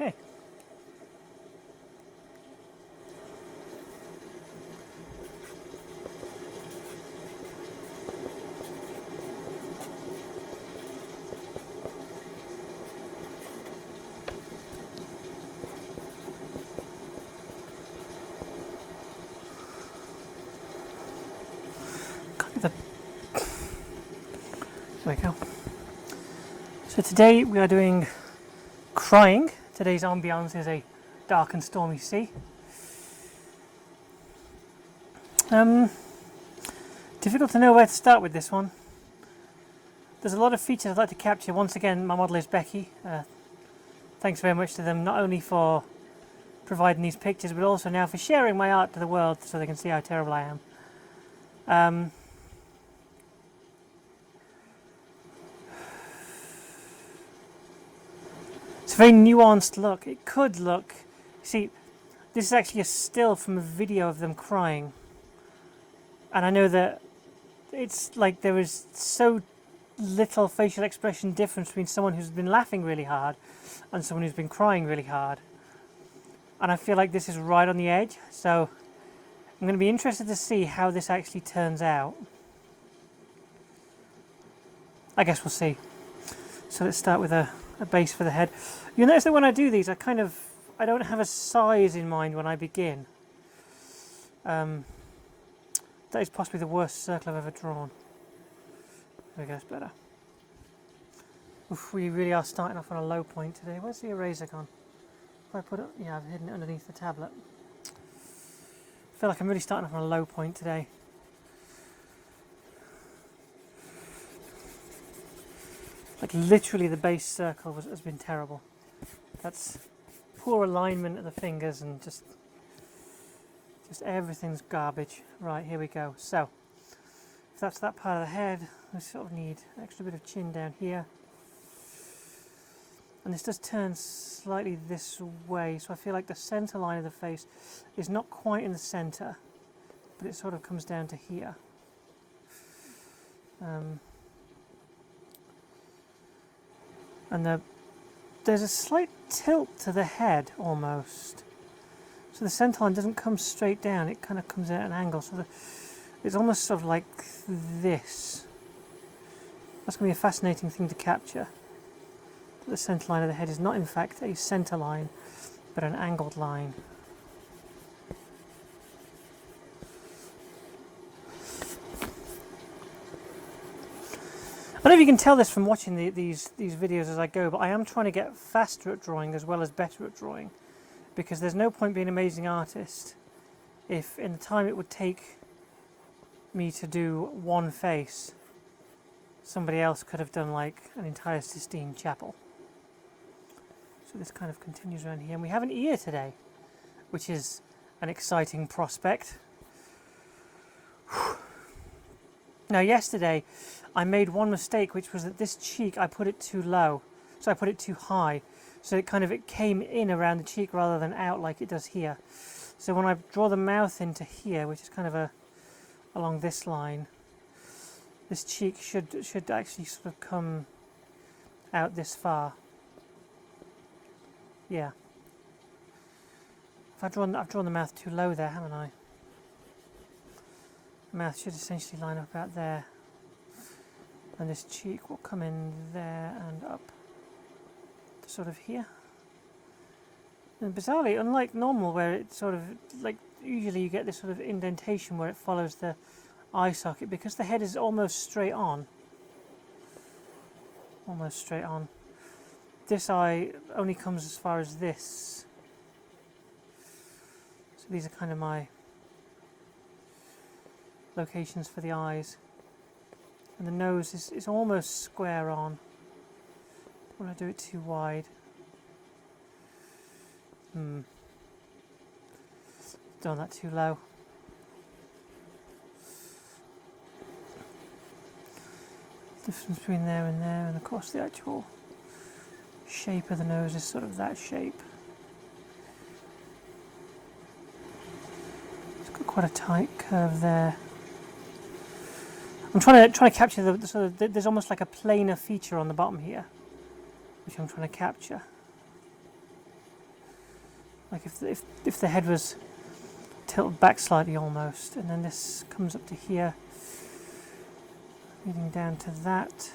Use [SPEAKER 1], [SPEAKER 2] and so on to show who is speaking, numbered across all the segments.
[SPEAKER 1] Okay. There we go. So today we are doing crying. Today's ambiance is a dark and stormy sea. Difficult to know where to start with this one. There's a lot of features I'd like to capture. Once again, my model is Becky. Thanks very much to them, not only for providing these pictures, but also now for sharing my art to the world so they can see how terrible I am. It's a very nuanced look. It could look... See, this is actually a still from a video of them crying. And I know that it's like there is so little facial expression difference between someone who's been laughing really hard and someone who's been crying really hard. And I feel like this is right on the edge. So I'm going to be interested to see how this actually turns out. I guess we'll see. So let's start with a base for the head. You'll notice that when I do these, I don't have a size in mind when I begin. That is possibly the worst circle I've ever drawn. There we go, it's better. Oof, we really are starting off on a low point today. Where's the eraser gone? If I put it, yeah, I've hidden it underneath the tablet. I feel like I'm really starting off on a low point today. Like literally the base circle has been terrible. That's poor alignment of the fingers and just everything's garbage. Right, here we go. So, if that's that part of the head, we sort of need an extra bit of chin down here. And this does turn slightly this way, so I feel like the centre line of the face is not quite in the centre, but it sort of comes down to here. And there's a slight tilt to the head almost. So the centre line doesn't come straight down, it kind of comes at an angle. So it's almost sort of like this. That's going to be a fascinating thing to capture. The centre line of the head is not in fact a centre line, but an angled line. I don't know if you can tell this from watching these videos as I go, but I am trying to get faster at drawing as well as better at drawing, because there's no point being an amazing artist if in the time it would take me to do one face, somebody else could have done like an entire Sistine Chapel. So this kind of continues around here, and we have an ear today, which is an exciting prospect. Now yesterday I made one mistake, which was that this cheek I put it too low, so I put it too high, so it came in around the cheek rather than out like it does here. So when I draw the mouth into here, which is kind of along this line, this cheek should actually sort of come out this far. Yeah. I've drawn the mouth too low there, haven't I? The mouth should essentially line up about there, and this cheek will come in there and up to sort of here. And bizarrely, unlike normal where it's sort of like usually you get this sort of indentation where it follows the eye socket, because the head is almost straight on. This eye only comes as far as this. So these are kind of my locations for the eyes. And the nose is almost square on. Don't want to do it too wide. Done that too low. Difference between there, and of course the actual shape of the nose is sort of that shape. It's got quite a tight curve there. I'm trying to capture the sort of, there's almost like a planar feature on the bottom here, which I'm trying to capture. Like if the head was tilted back slightly almost, and then this comes up to here, leading down to that.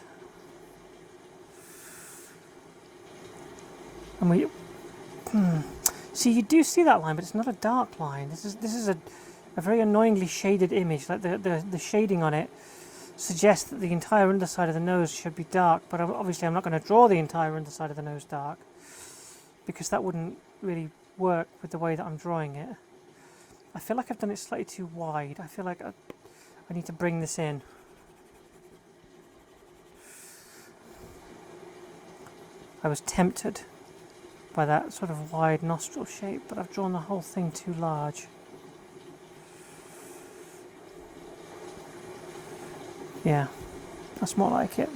[SPEAKER 1] And we see, you do see that line, but it's not a dark line. This is a very annoyingly shaded image. Like the shading on it suggests that the entire underside of the nose should be dark, but obviously I'm not going to draw the entire underside of the nose dark, because that wouldn't really work with the way that I'm drawing it. I feel like I've done it slightly too wide. I feel like I need to bring this in. I was tempted by that sort of wide nostril shape, but I've drawn the whole thing too large. Yeah, that's more like it.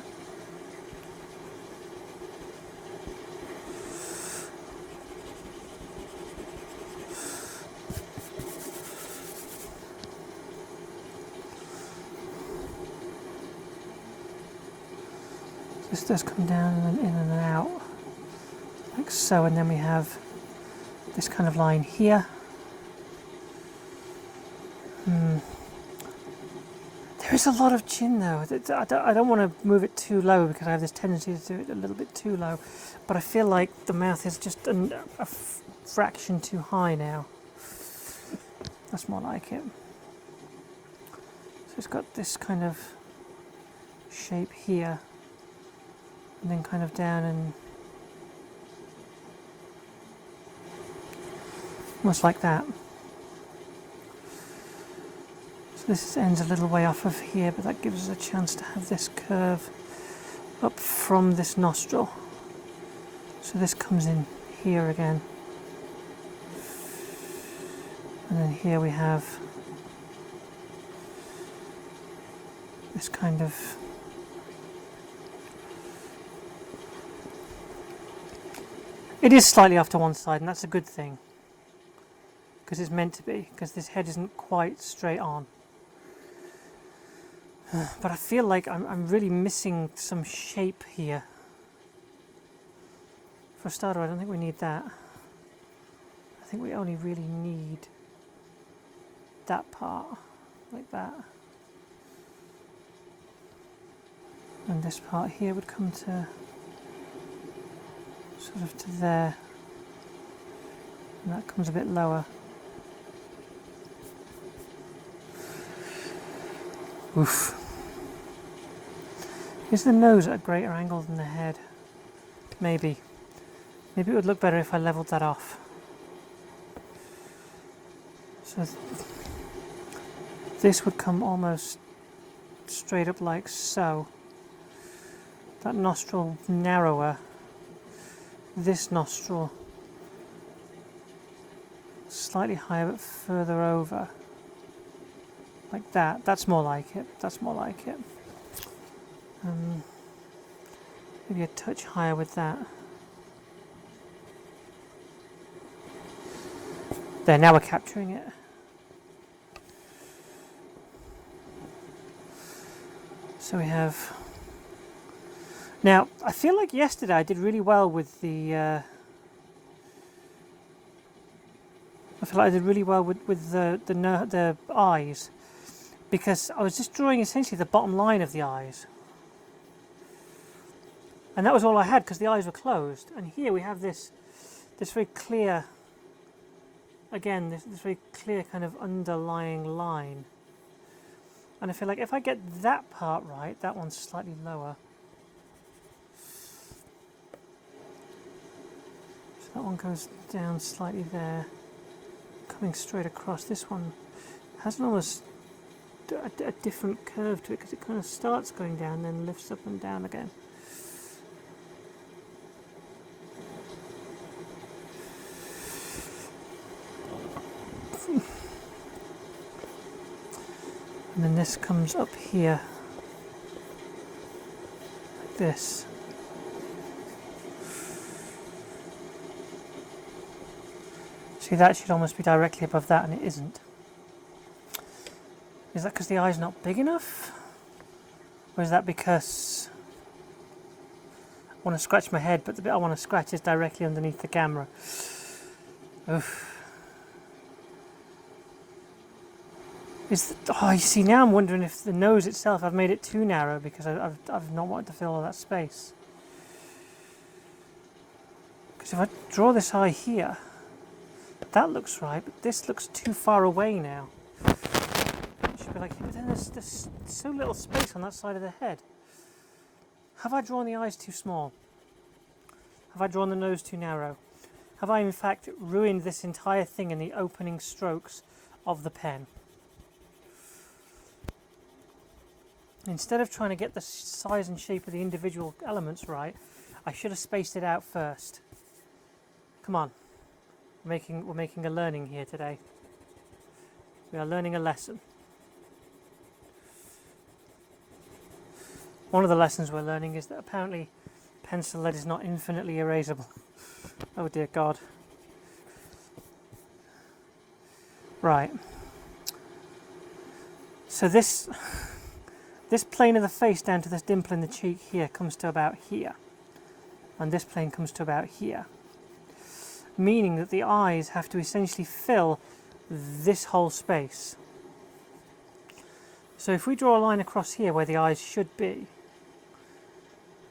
[SPEAKER 1] This does come down and then in and out, like so, and then we have this kind of line here. There is a lot of chin though. I don't want to move it too low because I have this tendency to do it a little bit too low, but I feel like the mouth is just a fraction too high now. That's more like it. So it's got this kind of shape here, and then kind of down and almost like that. So this ends a little way off of here, but that gives us a chance to have this curve up from this nostril. So this comes in here again. And then here we have this kind of it is slightly off to one side, and that's a good thing, because it's meant to be, because this head isn't quite straight on. But I feel like I'm really missing some shape here. For a starter, I don't think we need that. I think we only really need that part, like that. And this part here would come to sort of to there, and that comes a bit lower. Oof. Is the nose at a greater angle than the head? Maybe. Maybe it would look better if I leveled that off. So this would come almost straight up like so. That nostril narrower. This nostril slightly higher but further over, like that. That's more like it. That's more like it. Maybe a touch higher with that. There, now we're capturing it. So we have. Now, I feel like yesterday I did really well with the. I feel like I did really well with the eyes, because I was just drawing essentially the bottom line of the eyes, and that was all I had because the eyes were closed. And here we have this very clear. Again, this very clear kind of underlying line, and I feel like if I get that part right, that one's slightly lower. That one goes down slightly there, coming straight across. This one has an almost a different curve to it, because it kind of starts going down, then lifts up and down again. And then this comes up here, like this. See, that should almost be directly above that, and it isn't. Is that because the eye's not big enough? Or is that because I want to scratch my head, but the bit I want to scratch is directly underneath the camera? Oof. Oh, you see, now I'm wondering if the nose itself, I've made it too narrow because I've not wanted to fill all that space. Because if I draw this eye here, that looks right, but this looks too far away now. It should be like, but then there's so little space on that side of the head. Have I drawn the eyes too small? Have I drawn the nose too narrow? Have I in fact ruined this entire thing in the opening strokes of the pen? Instead of trying to get the size and shape of the individual elements right, I should have spaced it out first. Come on, we're making a learning here today. We are learning a lesson. One of the lessons we're learning is that apparently pencil lead is not infinitely erasable. Oh dear God. Right. So this plane of the face down to this dimple in the cheek here comes to about here. And this plane comes to about here. Meaning that the eyes have to essentially fill this whole space. So if we draw a line across here where the eyes should be,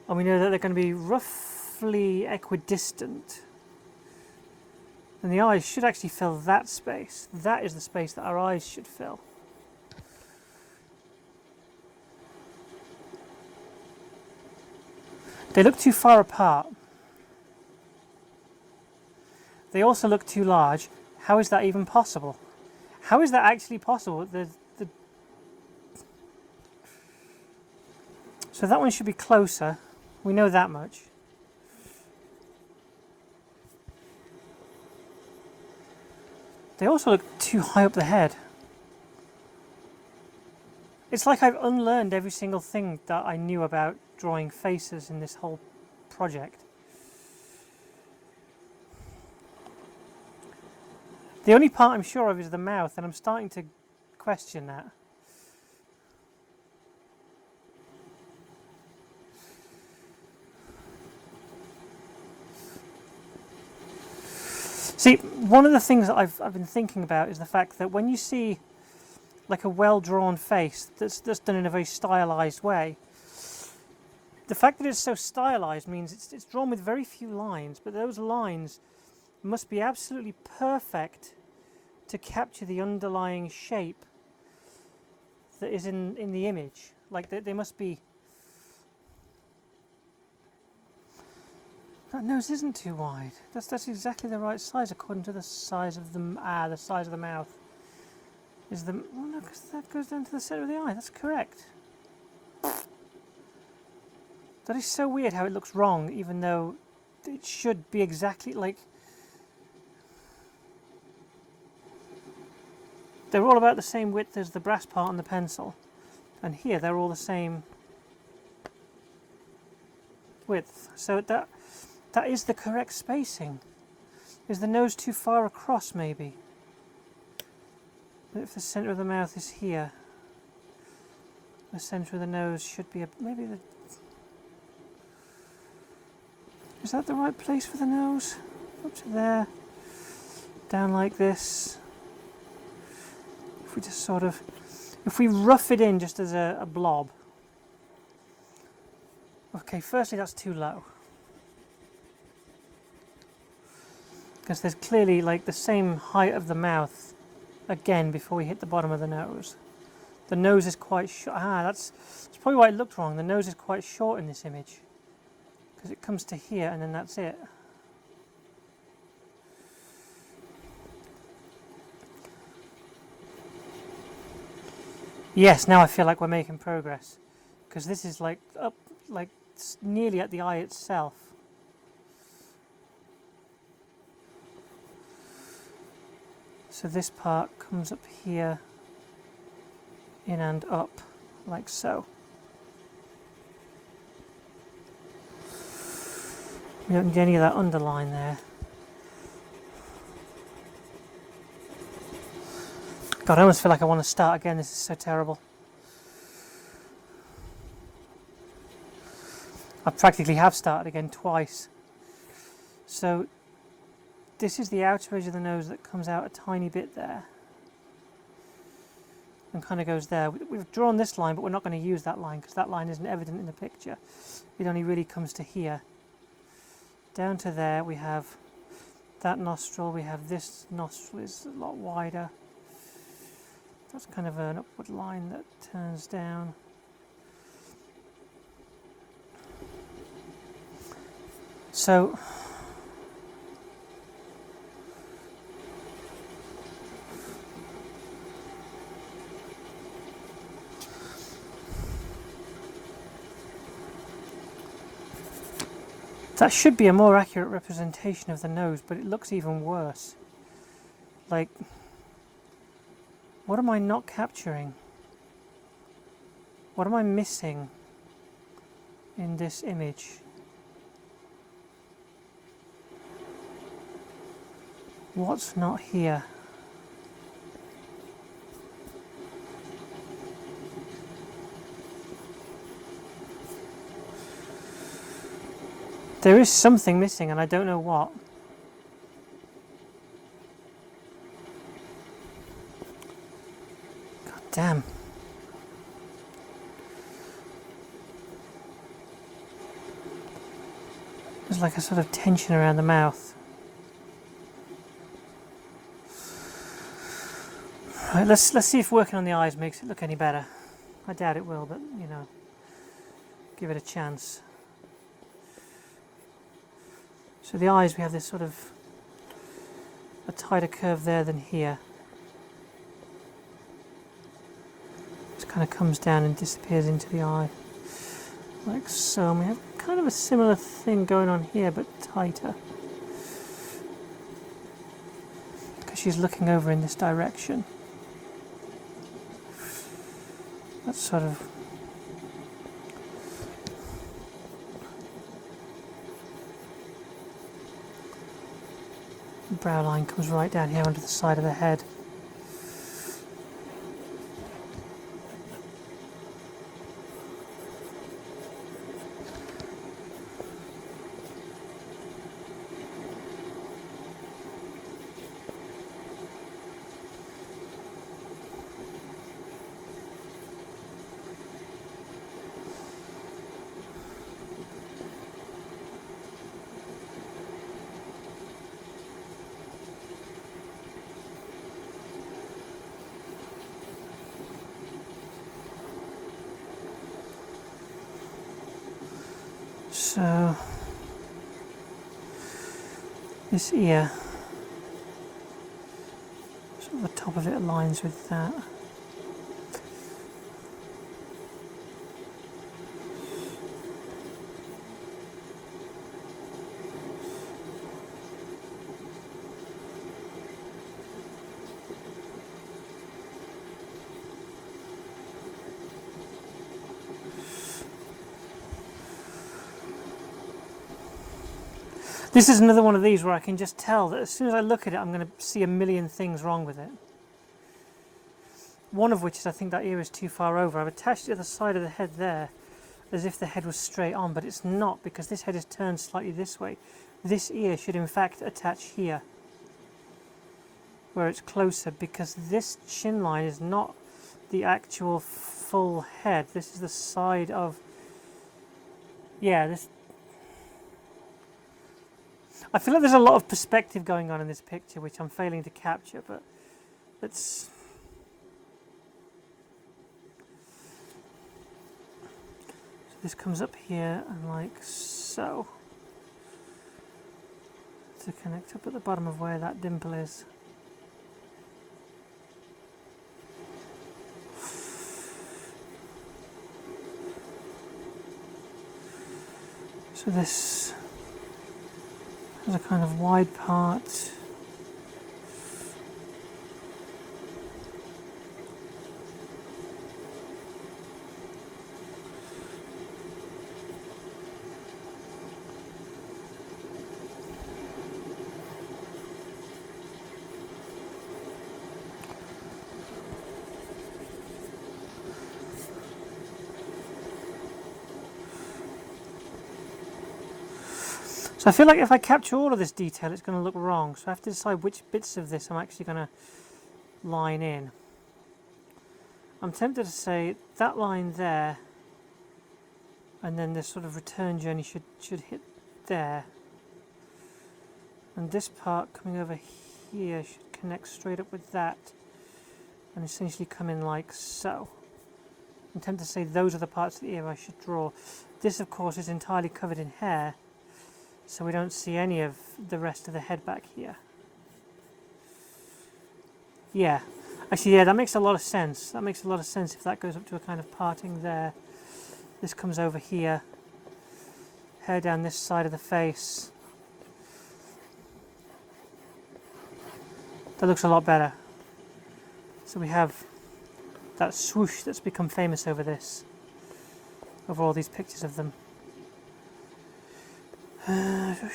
[SPEAKER 1] and we know that they're going to be roughly equidistant, then the eyes should actually fill that space. That is the space that our eyes should fill. They look too far apart. They also look too large. How is that even possible? How is that actually possible? So that one should be closer. We know that much. They also look too high up the head. It's like I've unlearned every single thing that I knew about drawing faces in this whole project. The only part I'm sure of is the mouth, and I'm starting to question that. See, one of the things that I've been thinking about is the fact that when you see like a well-drawn face that's done in a very stylized way, the fact that it's so stylized means it's drawn with very few lines, but those lines must be absolutely perfect to capture the underlying shape that is in the image. Like they must be. That nose isn't too wide. That's exactly the right size according to the size of the size of the mouth. Is the oh no, because that goes down to the center of the eye. That's correct. That is so weird how it looks wrong, even though it should be exactly like. They're all about the same width as the brass part on the pencil, and here they're all the same width. So that is the correct spacing. Is the nose too far across, maybe? But if the centre of the mouth is here, the centre of the nose should be maybe the. Is that the right place for the nose? Up to there, down like this. If we just sort of, if we rough it in just as a blob. Okay, firstly that's too low. Because there's clearly like the same height of the mouth again before we hit the bottom of the nose. The nose is quite short. That's probably why it looked wrong. The nose is quite short in this image. Because it comes to here and then that's it. Yes, now I feel like we're making progress. Because this is like up, like nearly at the eye itself. So this part comes up here, in and up, like so. We don't need any of that underline there. God, I almost feel like I want to start again. This is so terrible. I practically have started again twice. So this is the outer edge of the nose that comes out a tiny bit there and kind of goes there. We've drawn this line, but we're not going to use that line because that line isn't evident in the picture. It only really comes to here. Down to there we have that nostril, we have this nostril is a lot wider. That's kind of an upward line that turns down. So that should be a more accurate representation of the nose, but it looks even worse. Like, what am I not capturing? What am I missing in this image? What's not here? There is something missing and I don't know what. God damn. There's like a sort of tension around the mouth. Right, let's see if working on the eyes makes it look any better. I doubt it will, but you know, give it a chance. So the eyes, we have this sort of a tighter curve there than here. It kind of comes down and disappears into the eye, like so. And we have kind of a similar thing going on here, but tighter. Because she's looking over in this direction. That's sort of the brow line comes right down here onto the side of the head. So this ear, sort of the top of it aligns with that. This is another one of these where I can just tell that as soon as I look at it, I'm going to see a million things wrong with it. One of which is I think that ear is too far over. I've attached it to the side of the head there as if the head was straight on, but it's not because this head is turned slightly this way. This ear should in fact attach here where it's closer, because this chin line is not the actual full head. This is the side of, yeah, this. I feel like there's a lot of perspective going on in this picture which I'm failing to capture, but let's. So this comes up here and like so to connect up at the bottom of where that dimple is. So this has a kind of wide part. So I feel like if I capture all of this detail, it's going to look wrong. So I have to decide which bits of this I'm actually going to line in. I'm tempted to say that line there, and then this sort of return journey should hit there. And this part coming over here should connect straight up with that, and essentially come in like so. I'm tempted to say those are the parts of the ear I should draw. This, of course, is entirely covered in hair, so we don't see any of the rest of the head back here. Yeah, actually, yeah, that makes a lot of sense. That makes a lot of sense if that goes up to a kind of parting there. This comes over here, hair down this side of the face. That looks a lot better. So we have that swoosh that's become famous over this, over all these pictures of them. That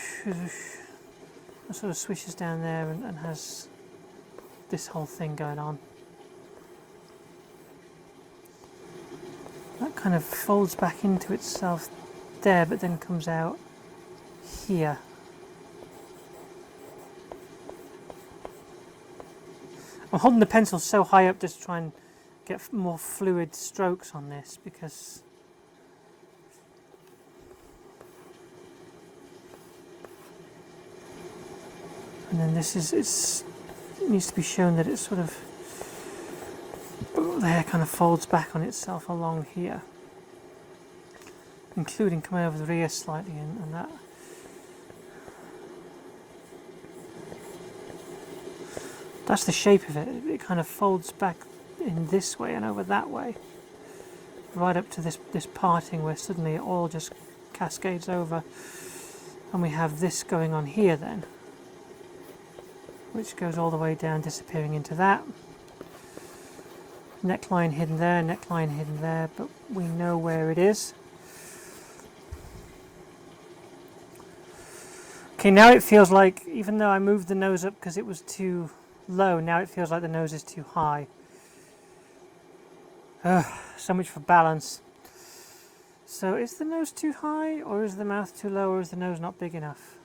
[SPEAKER 1] sort of swishes down there and has this whole thing going on. That kind of folds back into itself there, but then comes out here. I'm holding the pencil so high up just to try and get more fluid strokes on this, because and then this it needs to be shown that it's sort of, the hair kind of folds back on itself along here, including coming over the rear slightly and that. That's the shape of it. It kind of folds back in this way and over that way, right up to this parting where suddenly it all just cascades over, and we have this going on here then, which goes all the way down, disappearing into that. Neckline hidden there, neckline hidden there, but we know where it is. Okay, now it feels like, even though I moved the nose up because it was too low, now it feels like the nose is too high. So much for balance. So is the nose too high, or is the mouth too low, or is the nose not big enough?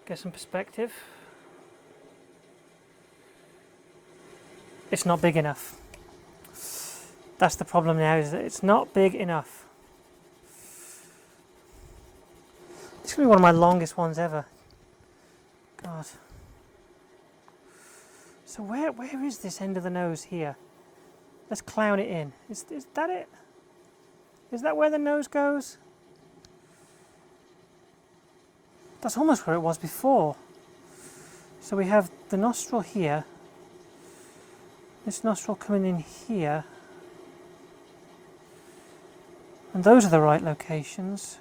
[SPEAKER 1] Get some perspective. It's not big enough. That's the problem now, is that it's not big enough. It's going to be one of my longest ones ever. God. So where is this end of the nose here? Let's clown it in. Is that it? Is that where the nose goes? That's almost where it was before. So we have the nostril here. This nostril coming in here. And those are the right locations.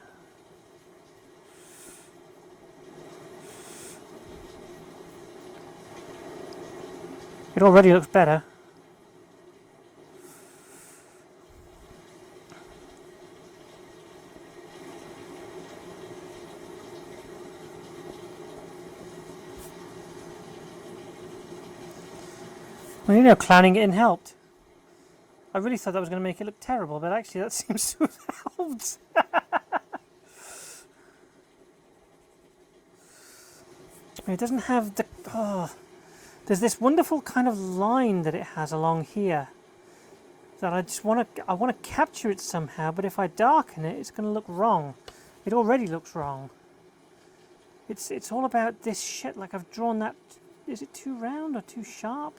[SPEAKER 1] It already looks better. Well, you know, clowning it in helped. I really thought that was going to make it look terrible, but actually that seems to have helped. It doesn't have the... Oh, there's this wonderful kind of line that it has along here that I just want to capture it somehow, but if I darken it, it's going to look wrong. It already looks wrong. It's all about this shit. Like, I've drawn that... Is it too round or too sharp?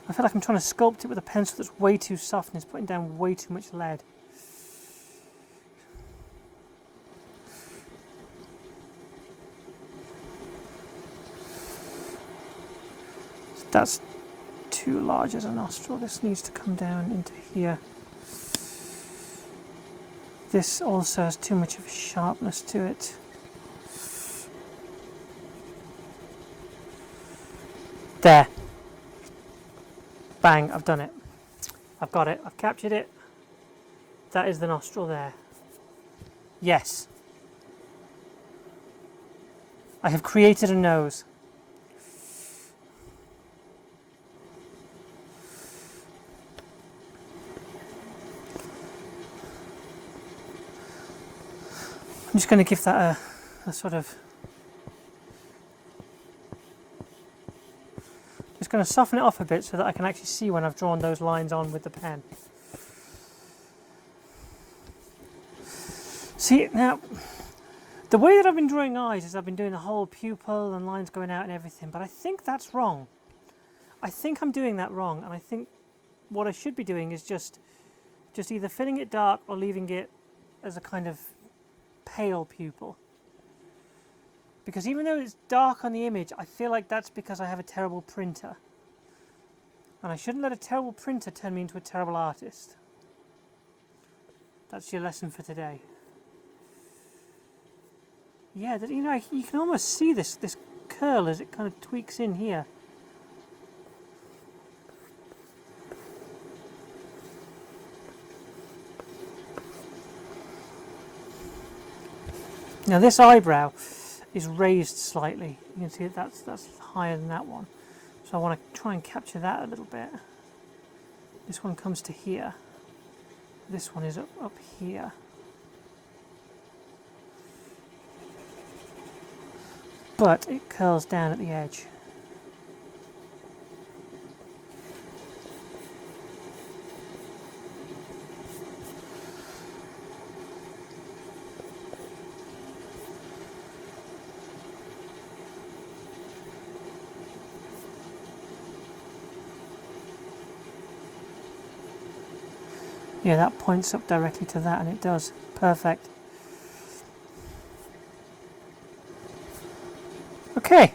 [SPEAKER 1] I feel like I'm trying to sculpt it with a pencil that's way too soft and it's putting down way too much lead. So that's too large as a nostril. This needs to come down into here. This also has too much of a sharpness to it. There. Bang, I've done it. I've got it. I've captured it. That is the nostril there. Yes. I have created a nose. just going to give that a sort of... Just going to soften it off a bit so that I can actually see when I've drawn those lines on with the pen. See, now, the way that I've been drawing eyes is I've been doing the whole pupil and lines going out and everything, but I think that's wrong. I think I'm doing that wrong, and I think what I should be doing is just either filling it dark or leaving it as a kind of pale pupil. Because even though it's dark on the image, I feel like that's because I have a terrible printer. And I shouldn't let a terrible printer turn me into a terrible artist. That's your lesson for today. Yeah, you know, you can almost see this curl as it kind of tweaks in here. Now this eyebrow is raised slightly. You can see that that's higher than that one. So I want to try and capture that a little bit. This one comes to here. This one is up here. But it curls down at the edge. Yeah, that points up directly to that, and it does. Perfect. Okay.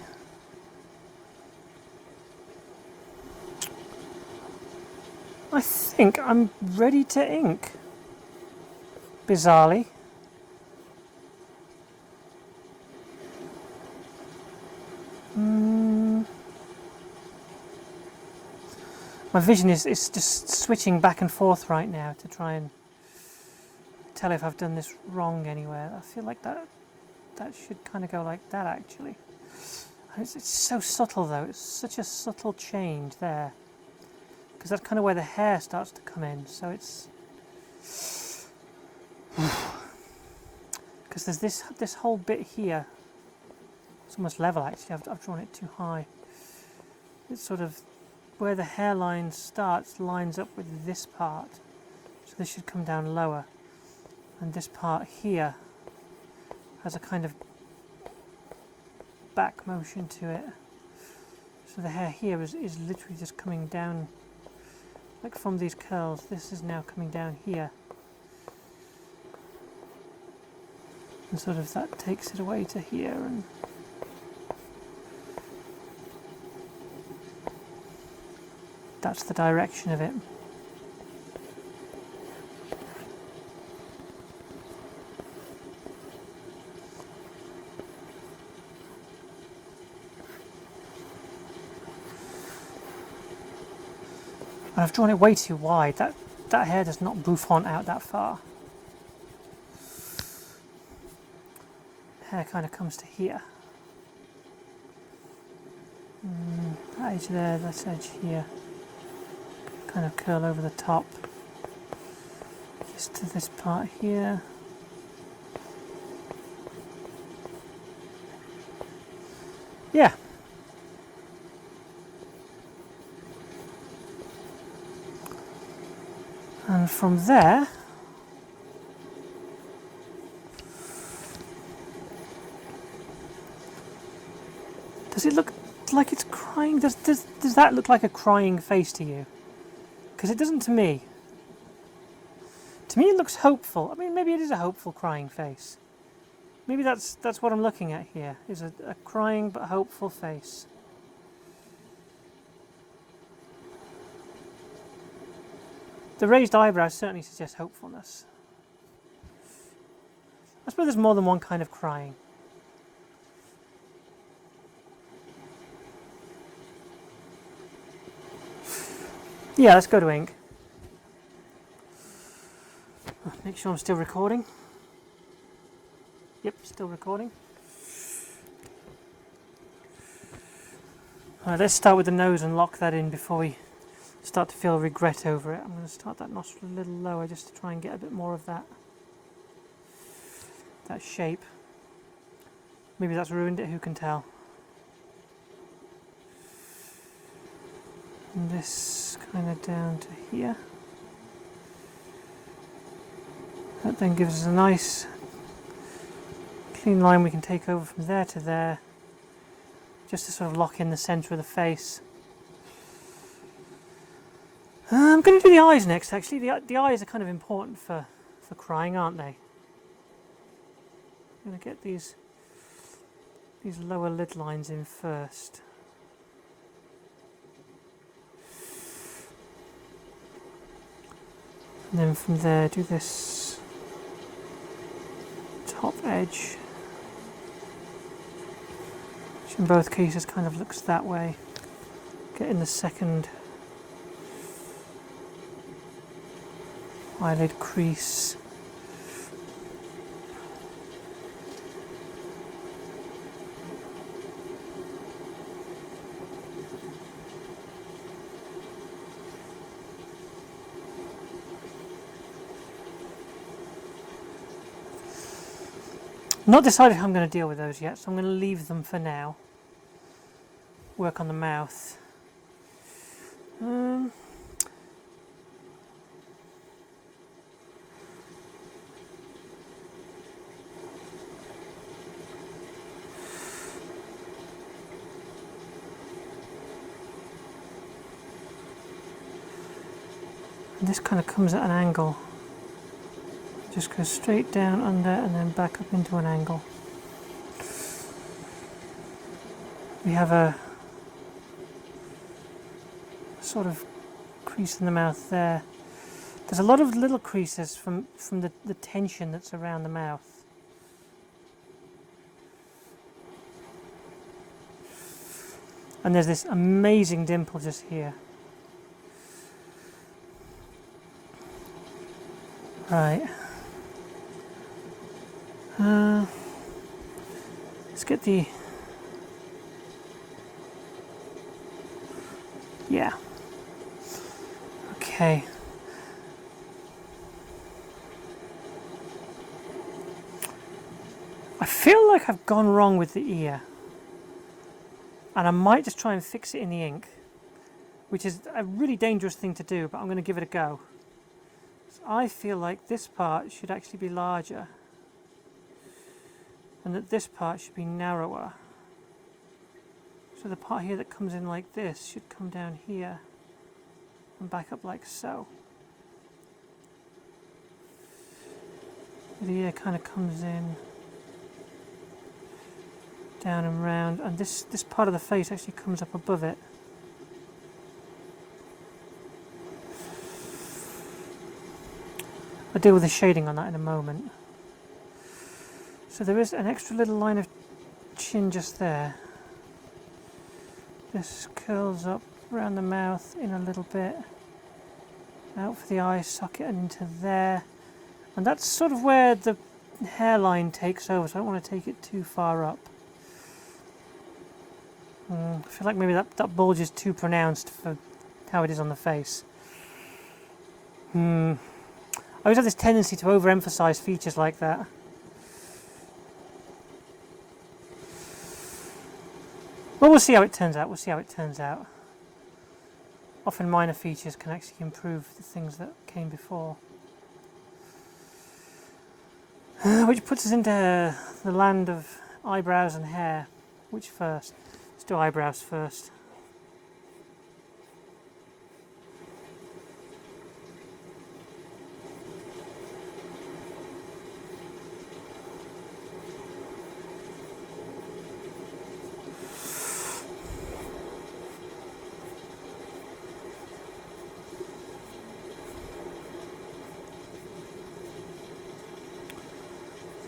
[SPEAKER 1] I think I'm ready to ink. Bizarrely. My vision is just switching back and forth right now to try and tell if I've done this wrong anywhere. I feel like that should kind of go like that actually. It's so subtle though, it's such a subtle change there. Because that's kind of where the hair starts to come in, so it's... Because there's this whole bit here. It's almost level actually, I've drawn it too high. It's sort of where the hairline starts lines up with this part. So this should come down lower. And this part here has a kind of back motion to it. So the hair here is literally just coming down, like from these curls. This is now coming down here. And sort of that takes it away to here, and that's the direction of it. And I've drawn it way too wide. That hair does not bouffant out that far. Hair kind of comes to here. That edge there, that edge here. Kind of curl over the top. Just to this part here. Yeah. And from there, does it look like it's crying? Does that look like a crying face to you? Because it doesn't to me. To me it looks hopeful. I mean, maybe it is a hopeful crying face. Maybe that's what I'm looking at here, is a crying but hopeful face. The raised eyebrows certainly suggest hopefulness. I suppose there's more than one kind of crying. Yeah, let's go to ink. Make sure I'm still recording. Yep, still recording. Alright, let's start with the nose and lock that in before we start to feel regret over it. I'm going to start that nostril a little lower just to try and get a bit more of that that shape. Maybe that's ruined it, who can tell. And this kind of down to here. That then gives us a nice clean line we can take over from there to there, just to sort of lock in the centre of the face. I'm going to do the eyes next, actually. The eyes are kind of important for crying, aren't they? I'm going to get these lower lid lines in first. And then from there do this top edge, which in both cases kind of looks that way. Get in the second eyelid crease. Not decided how I'm going to deal with those yet, so I'm going to leave them for now. Work on the mouth. And this kind of comes at an angle. Just goes straight down under and then back up into an angle. We have a sort of crease in the mouth there. There's a lot of little creases from the tension that's around the mouth. And there's this amazing dimple just here. Right. Let's get the... Yeah. Okay. I feel like I've gone wrong with the ear. And I might just try and fix it in the ink, which is a really dangerous thing to do, but I'm going to give it a go. So I feel like this part should actually be larger, and that this part should be narrower. So the part here that comes in like this should come down here and back up like so. The ear kind of comes in, down and round, and this part of the face actually comes up above it. I'll deal with the shading on that in a moment. So there is an extra little line of chin just there. This curls up around the mouth in a little bit, out for the eye socket and into there. And that's sort of where the hairline takes over, so I don't want to take it too far up. I feel like maybe that bulge is too pronounced for how it is on the face. I always have this tendency to overemphasize features like that. Well, we'll see how it turns out. Often minor features can actually improve the things that came before. Which puts us into the land of eyebrows and hair. Which first? Let's do eyebrows first.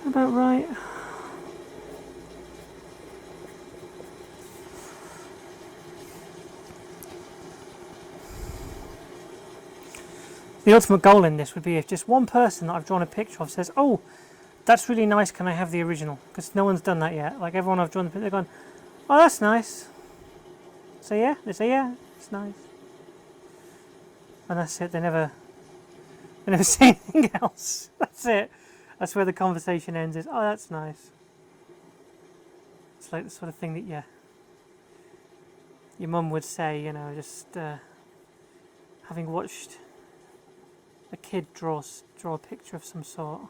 [SPEAKER 1] About right. The ultimate goal in this would be if just one person that I've drawn a picture of says, "Oh, that's really nice, can I have the original?" Because no one's done that yet. Like everyone I've drawn the picture, they've gone, "Oh, that's nice." So yeah, they say, "Yeah, it's nice." And that's it, they never say anything else. That's it. That's where the conversation ends, is, oh, that's nice. It's like the sort of thing that your mum would say, you know, just having watched a kid draw a picture of some sort.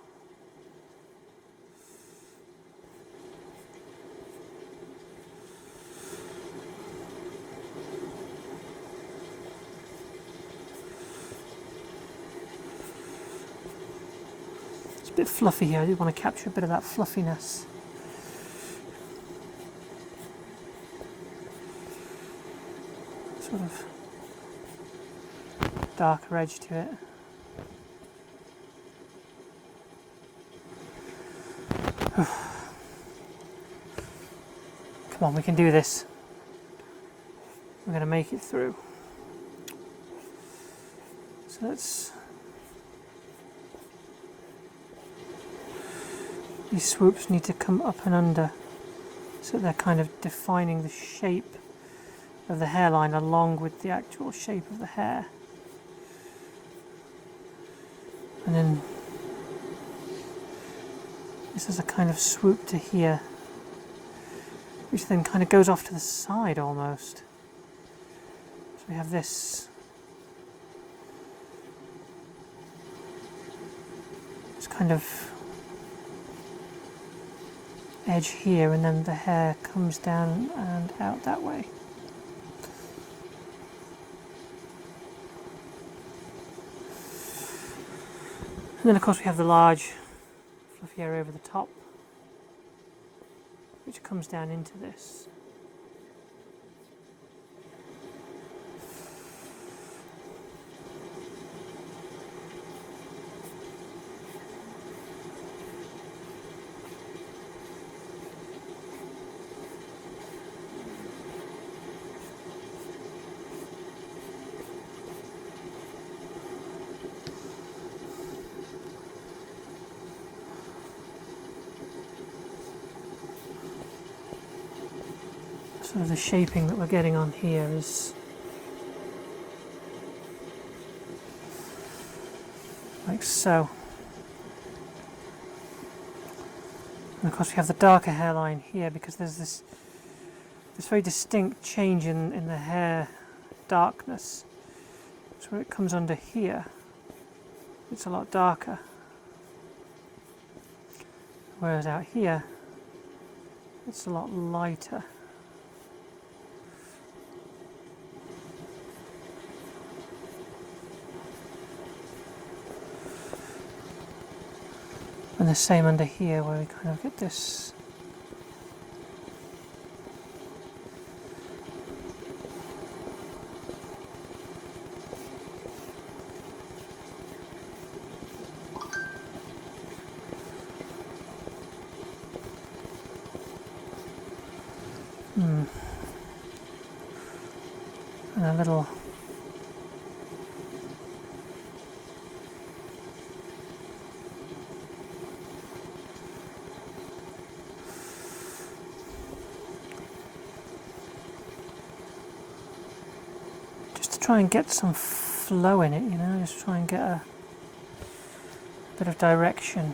[SPEAKER 1] It's a bit fluffy here. I do want to capture a bit of that fluffiness. Sort of darker edge to it. Come on, we can do this. We're going to make it through. So let's... These swoops need to come up and under, so they're kind of defining the shape of the hairline along with the actual shape of the hair. And then this is a kind of swoop to here, which then kind of goes off to the side almost. So we have this kind of edge here, and then the hair comes down and out that way. And then of course we have the large fluffy area over the top, which comes down into this. Sort of the shaping that we're getting on here is like so. And of course we have the darker hairline here because there's this very distinct change in the hair darkness. So when it comes under here, it's a lot darker. Whereas out here, it's a lot lighter. And the same under here, where we kind of get this and a little try and get some flow in it, you know, just try and get a bit of direction.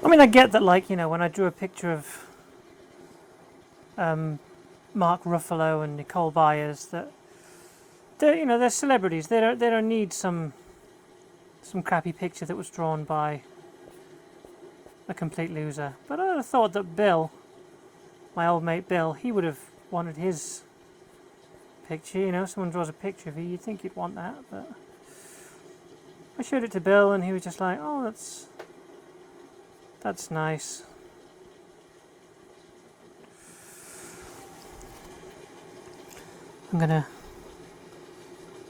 [SPEAKER 1] I mean, I get that, like, you know, when I drew a picture of Mark Ruffalo and Nicole Byers, that they're, you know, they're celebrities. They don't need some crappy picture that was drawn by a complete loser. But I would have thought that Bill, my old mate Bill, he would have wanted his picture. You know, someone draws a picture of you, you'd think you'd want that. But I showed it to Bill, and he was just like, "Oh, that's nice." I'm gonna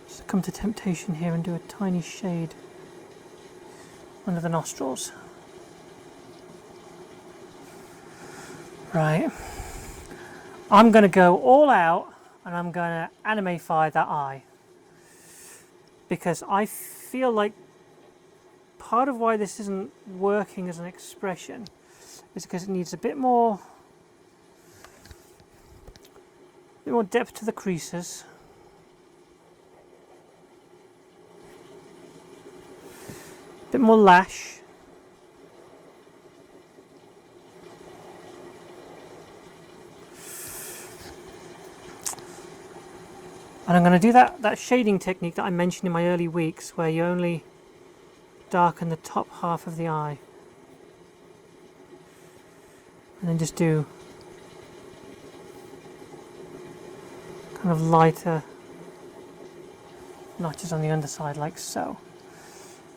[SPEAKER 1] succumb to temptation here and do a tiny shade under the nostrils. Right. I'm gonna go all out and I'm gonna animify that eye, because I feel like part of why this isn't working as an expression is because it needs a bit more depth to the creases. A bit more lash. And I'm going to do that shading technique that I mentioned in my early weeks, where you only darken the top half of the eye. And then just do kind of lighter notches on the underside, like so.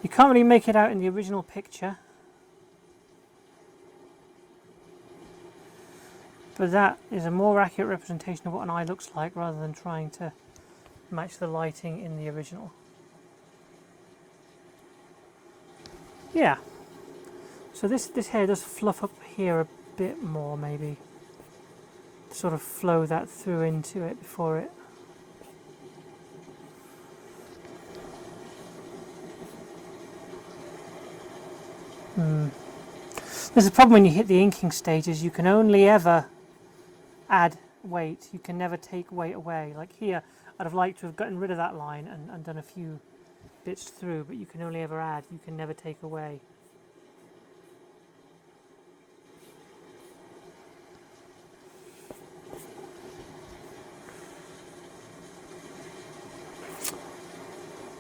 [SPEAKER 1] You can't really make it out in the original picture, but that is a more accurate representation of what an eye looks like, rather than trying to match the lighting in the original. Yeah, so this hair does fluff up here a bit more, maybe, to sort of flow that through into it before it. There's a problem when you hit the inking stages. You can only ever add weight. You can never take weight away. Like here, I'd have liked to have gotten rid of that line and done a few bits through, but you can only ever add. You can never take away.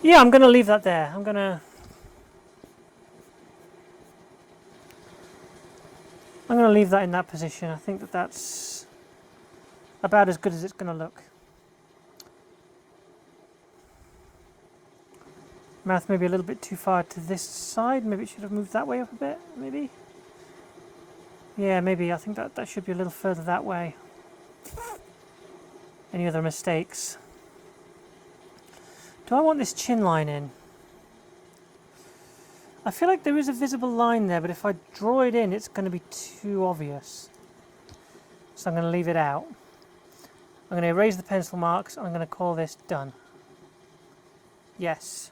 [SPEAKER 1] Yeah, I'm going to leave that there. I'm going to leave that in that position. I think that that's about as good as it's going to look. Mouth maybe a little bit too far to this side. Maybe it should have moved that way up a bit, maybe. Yeah, maybe. I think that should be a little further that way. Any other mistakes? Do I want this chin line in? I feel like there is a visible line there, but if I draw it in, it's going to be too obvious. So I'm going to leave it out. I'm going to erase the pencil marks, and I'm going to call this done. Yes.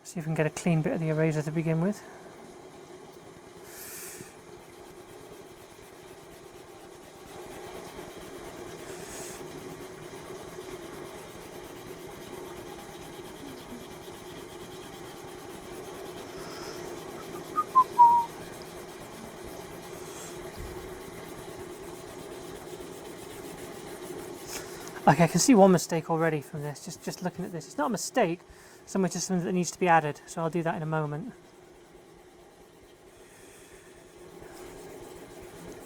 [SPEAKER 1] See if we can get a clean bit of the eraser to begin with. Okay, I can see one mistake already from this, just looking at this. It's not a mistake, so much as something that needs to be added, so I'll do that in a moment.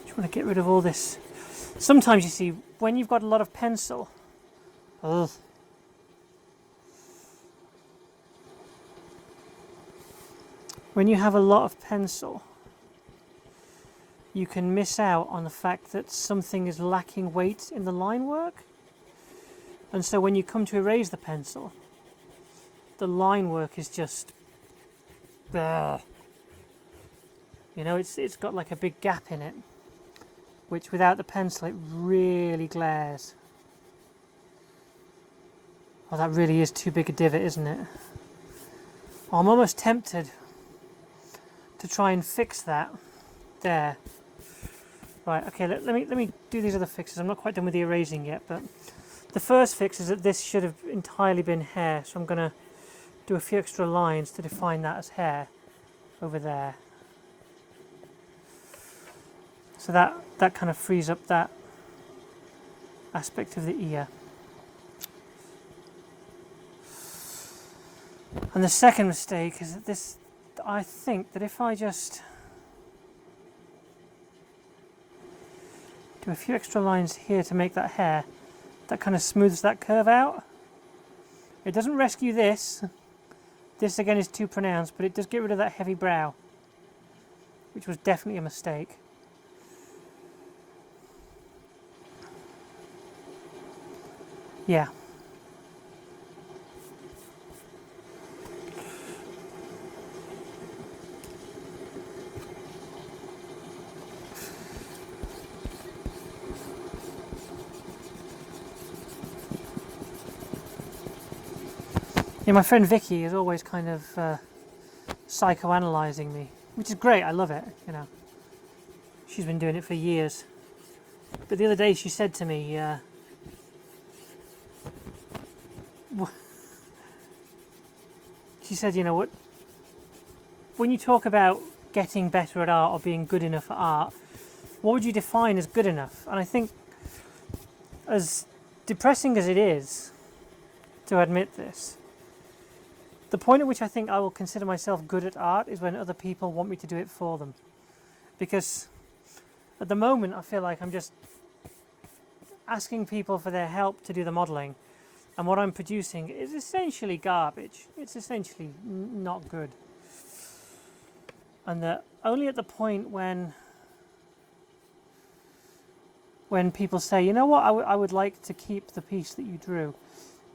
[SPEAKER 1] Just want to get rid of all this. Sometimes you see, when you've got a lot of pencil, when you have a lot of pencil, you can miss out on the fact that something is lacking weight in the line work. And so when you come to erase the pencil, the line work is just, you know, it's got like a big gap in it, which without the pencil it really glares. Oh, that really is too big a divot, isn't it? Oh, I'm almost tempted to try and fix that there. Right, okay, let me do these other fixes. I'm not quite done with the erasing yet, but the first fix is that this should have entirely been hair, so I'm going to do a few extra lines to define that as hair over there. So that kind of frees up that aspect of the ear. And the second mistake is that this, I think that if I just do a few extra lines here to make that hair, that kind of smooths that curve out. It doesn't rescue this. This again is too pronounced, but it does get rid of that heavy brow, which was definitely a mistake. Yeah. Yeah, my friend Vicky is always kind of psychoanalyzing me, which is great. I love it. You know, she's been doing it for years. But the other day she said to me, she said, you know what? When you talk about getting better at art or being good enough at art, what would you define as good enough? And I think, as depressing as it is to admit this, the point at which I think I will consider myself good at art is when other people want me to do it for them. Because at the moment I feel like I'm just asking people for their help to do the modelling, and what I'm producing is essentially garbage. It's essentially not good. And that only at the point when people say, you know what, I would like to keep the piece that you drew,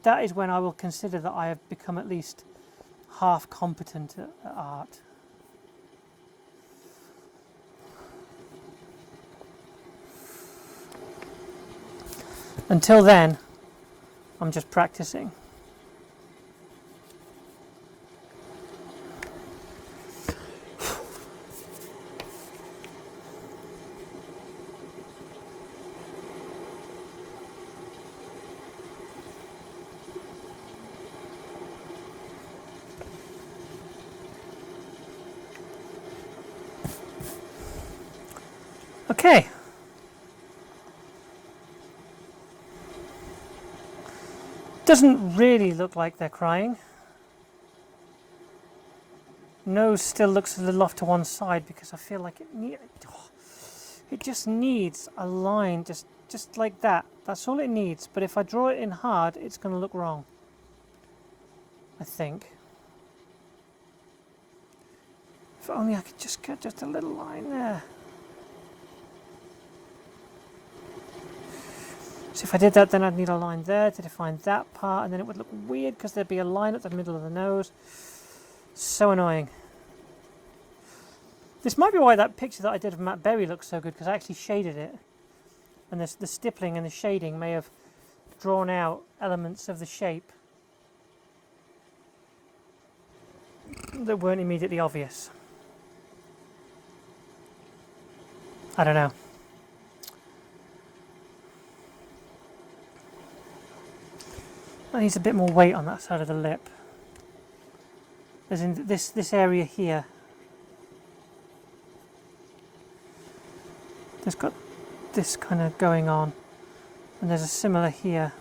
[SPEAKER 1] that is when I will consider that I have become at least half competent at art. Until then, I'm just practicing. Okay. Doesn't really look like they're crying. Nose still looks a little off to one side because I feel like it just needs a line, just like that. That's all it needs. But if I draw it in hard, it's going to look wrong, I think. If only I could just get just a little line there. So if I did that, then I'd need a line there to define that part, and then it would look weird because there'd be a line at the middle of the nose. So annoying. This might be why that picture that I did of Matt Berry looks so good, because I actually shaded it. And the stippling and the shading may have drawn out elements of the shape that weren't immediately obvious. I don't know. That needs a bit more weight on that side of the lip. As in this area here. There's got this kind of going on, and there's a similar here.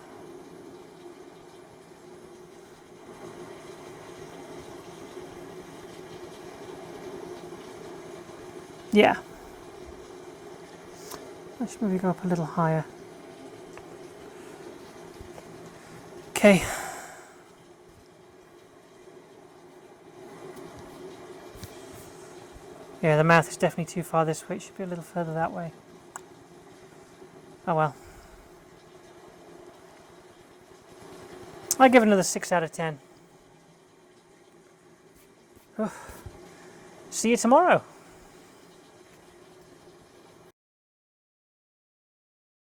[SPEAKER 1] Yeah. I should maybe go up a little higher. Okay. Yeah, the mouth is definitely too far this way. It should be a little further that way. Oh well. I give it another 6 out of 10. See you tomorrow.